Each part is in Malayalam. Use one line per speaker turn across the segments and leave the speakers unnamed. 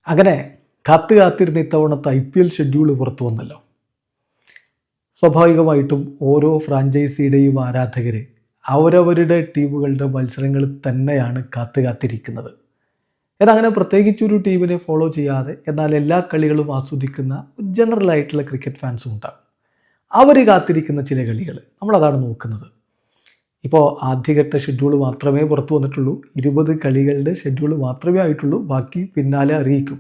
അങ്ങനെ കാത്തിരുന്ന ഇത്തവണത്തെ IPL ഷെഡ്യൂൾ പുറത്തു വന്നല്ലോ. സ്വാഭാവികമായിട്ടും ഓരോ ഫ്രാഞ്ചൈസിയുടെയും ആരാധകർ അവരവരുടെ ടീമുകളുടെ മത്സരങ്ങൾ തന്നെയാണ് കാത്തിരിക്കുന്നത്. അതങ്ങനെ പ്രത്യേകിച്ചൊരു ടീമിനെ ഫോളോ ചെയ്യാതെ എന്നാൽ എല്ലാ കളികളും ആസ്വദിക്കുന്ന ജനറലായിട്ടുള്ള ക്രിക്കറ്റ് ഫാൻസും ഉണ്ടാകും. അവർ കാത്തിരിക്കുന്ന ചില കളികൾ നമ്മളതാണ് നോക്കുന്നത്. ഇപ്പോൾ ആദ്യഘട്ട ഷെഡ്യൂൾ മാത്രമേ പുറത്തു വന്നിട്ടുള്ളൂ. 20 കളികളുടെ ഷെഡ്യൂൾ മാത്രമേ ആയിട്ടുള്ളൂ. ബാക്കി പിന്നാലെ അറിയിക്കും.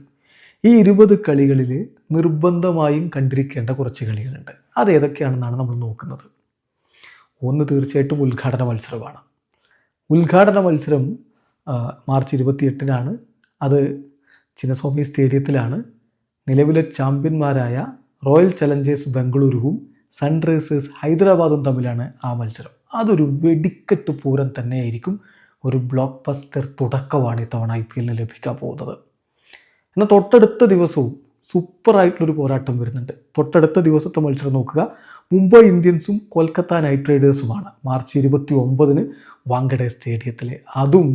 ഈ 20 കളികളിൽ നിർബന്ധമായും കണ്ടിരിക്കേണ്ട കുറച്ച് കളികളുണ്ട്. അതേതൊക്കെയാണെന്നാണ് നമ്മൾ നോക്കുന്നത്. ഒന്ന് തീർച്ചയായിട്ടും ഉദ്ഘാടന മത്സരമാണ്. ഉദ്ഘാടന മത്സരം മാർച്ച് 28-നാണ്. അത് ചിന്നസ്വാമി സ്റ്റേഡിയത്തിലാണ്. നിലവിലെ ചാമ്പ്യന്മാരായ റോയൽ ചലഞ്ചേഴ്സ് ബംഗളൂരുവും സൺറൈസേഴ്സ് ഹൈദരാബാദും തമ്മിലാണ് ആ മത്സരം. അതൊരു വെടിക്കെട്ട് പൂരം തന്നെയായിരിക്കും. ഒരു ബ്ലോക്ക് ബസ്റ്റർ തുടക്കമാണ് ഇത്തവണ IPL ലഭിക്കാൻ പോകുന്നത്. എന്നാൽ തൊട്ടടുത്ത ദിവസവും സൂപ്പറായിട്ടുള്ളൊരു പോരാട്ടം വരുന്നുണ്ട്. തൊട്ടടുത്ത ദിവസത്തെ മത്സരം നോക്കുക. മുംബൈ ഇന്ത്യൻസും കൊൽക്കത്ത നൈറ്റ് റൈഡേഴ്സുമാണ് മാർച്ച് 29-ന് വാങ്കഡെ സ്റ്റേഡിയത്തിൽ. അതും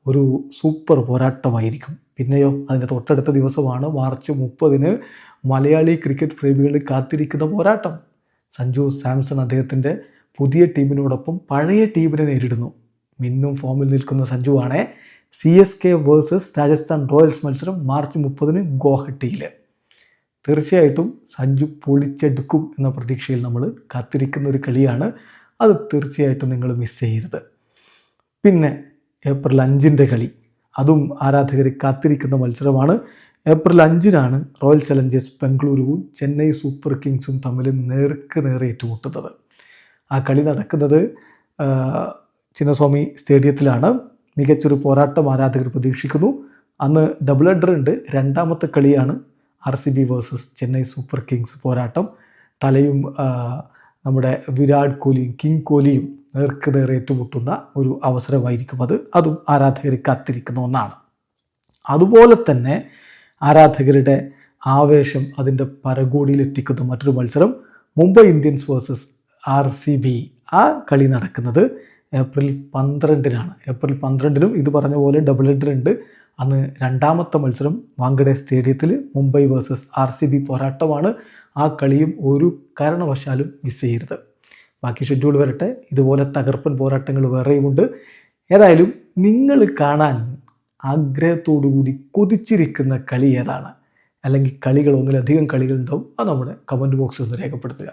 ഒരു സൂപ്പർ പോരാട്ടമായിരിക്കും. പിന്നെയോ അതിൻ്റെ തൊട്ടടുത്ത ദിവസമാണ് മാർച്ച് 30-ന് മലയാളി ക്രിക്കറ്റ് പ്രേമികൾ കാത്തിരിക്കുന്ന പോരാട്ടം. സഞ്ജു സാംസൺ അദ്ദേഹത്തിൻ്റെ പുതിയ ടീമിനോടൊപ്പം പഴയ ടീമിനെ നേരിടുന്നു. മിന്നും ഫോമിൽ നിൽക്കുന്ന സഞ്ജുവാണ്. CSK വേഴ്സസ് രാജസ്ഥാൻ റോയൽസ് മത്സരം മാർച്ച് 30-ന് ഗോഹട്ടിയിൽ. തീർച്ചയായിട്ടും സഞ്ജു പൊളിച്ചെടുക്കും എന്ന പ്രതീക്ഷയിൽ നമ്മൾ കാത്തിരിക്കുന്ന ഒരു കളിയാണ്. അത് തീർച്ചയായിട്ടും നിങ്ങൾ മിസ് ചെയ്യരുത്. പിന്നെ ഏപ്രിൽ 5-ൻ്റെ കളി, അതും ആരാധകർ കാത്തിരിക്കുന്ന മത്സരമാണ്. ഏപ്രിൽ 5-നാണ് റോയൽ ചലഞ്ചേഴ്സ് ബംഗളൂരുവും ചെന്നൈ സൂപ്പർ കിങ്സും തമ്മിൽ നേർക്ക് നേരെ ഏറ്റുമുട്ടുന്നത്. ആ കളി നടക്കുന്നത് ചിന്നസ്വാമി സ്റ്റേഡിയത്തിലാണ്. മികച്ചൊരു പോരാട്ടം ആരാധകർ പ്രതീക്ഷിക്കുന്നു. അന്ന് ഡബിൾ ഹെഡർ ഉണ്ട്. രണ്ടാമത്തെ കളിയാണ് RCB versus Chennai super Kings പോരാട്ടം. തലയും നമ്മുടെ വിരാട് കോഹ്ലിയും കിങ് കോഹ്ലിയും നേർക്ക് നേരെ ഏറ്റുമുട്ടുന്ന ഒരു അവസരമായിരിക്കും അത്. അതും ആരാധകർ കാത്തിരിക്കുന്ന ഒന്നാണ്. അതുപോലെ തന്നെ ആരാധകരുടെ ആവേശം അതിൻ്റെ പരകോടിയിലെത്തിക്കുന്ന മറ്റൊരു മത്സരം മുംബൈ ഇന്ത്യൻസ് വേഴ്സസ് RCB. ആ കളി നടക്കുന്നത് ഏപ്രിൽ 12-നാണ്. ഏപ്രിൽ 12-നും ഇത് പറഞ്ഞ പോലെ ഡബിൾ ഹെഡർ ഉണ്ട്. അന്ന് രണ്ടാമത്തെ മത്സരം വാങ്കഡെ സ്റ്റേഡിയത്തിൽ മുംബൈ വേഴ്സസ് RCB പോരാട്ടമാണ്. ആ കളിയും ഒരു കാരണവശാലും മിസ് ചെയ്യരുത്. ബാക്കി ഷെഡ്യൂൾ വരട്ടെ. ഇതുപോലെ തകർപ്പൻ പോരാട്ടങ്ങൾ വേറെയുമുണ്ട്. ഏതായാലും നിങ്ങൾ കാണാൻ ആഗ്രഹത്തോടുകൂടി കൊതിച്ചിരിക്കുന്ന കളി ഏതാണ്? അല്ലെങ്കിൽ കളികൾ ഒന്നിലധികം കളികളുണ്ടാവും. അത് നമ്മുടെ കമൻറ്റ് ബോക്സിൽ ഒന്ന് രേഖപ്പെടുത്തുക.